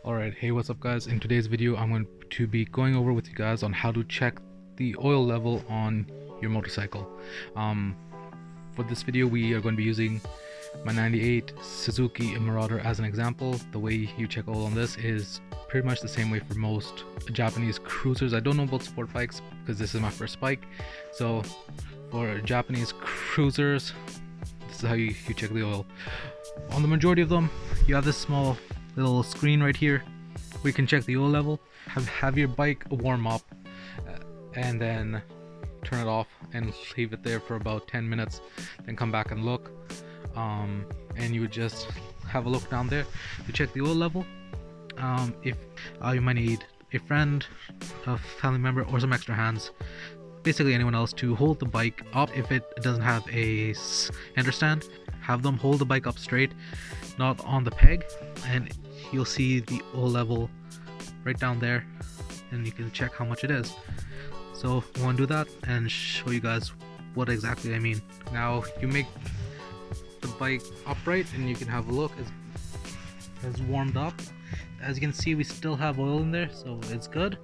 Alright, hey, what's up guys? In today's video I'm going to be going over with you guys on how to check the oil level on your motorcycle. For this video we are going to be using my 98 Suzuki Marauder as an example. The way you check oil on this is pretty much the same way for most Japanese cruisers. I don't know about sport bikes because this is my first bike. So for Japanese cruisers, this is how you check the oil. On the majority of them, you have this small little screen right here where you can check the oil level. Have your bike warm up and then turn it off and leave it there for about 10 minutes, then come back and look, and you would just have a look down there to check the oil level. If you might need a friend, a family member, or some extra hands, basically anyone else, to hold the bike up. If it doesn't have a understand, have them hold the bike up straight, not on the peg, and you'll see the oil level right down there, and you can check how much it is. So I want to do that and show you guys what exactly I mean. Now you make the bike upright and you can have a look. It's warmed up. As you can see, we still have oil in there, so it's good,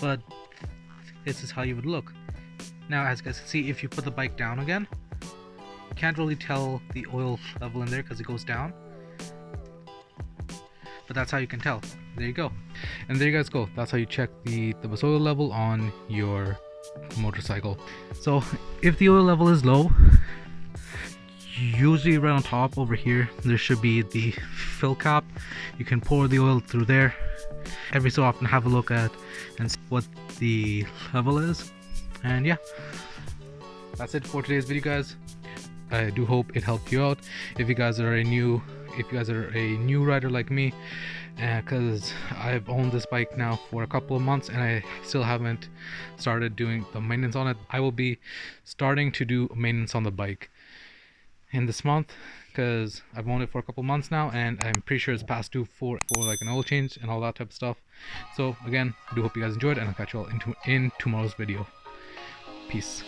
but this is how you would look. Now as you guys can see, if you put the bike down again, you can't really tell the oil level in there because it goes down, but that's how you can tell. There you go. And there you guys go. That's how you check the oil level on your motorcycle. So if the oil level is low, usually right on top over here there should be the fill cap. You can pour the oil through there. Every so often have a look at and see what the level is. And yeah, that's it for today's video guys. I do hope it helped you out. If you guys are a new rider like me, because I've owned this bike now for a couple of months and I still haven't started doing the maintenance on it. I will be starting to do maintenance on the bike in this month because I've owned it for a couple of months now, and I'm pretty sure it's past due for like an oil change and all that type of stuff. So again, I do hope you guys enjoyed, and I'll catch you all in tomorrow's video. Peace.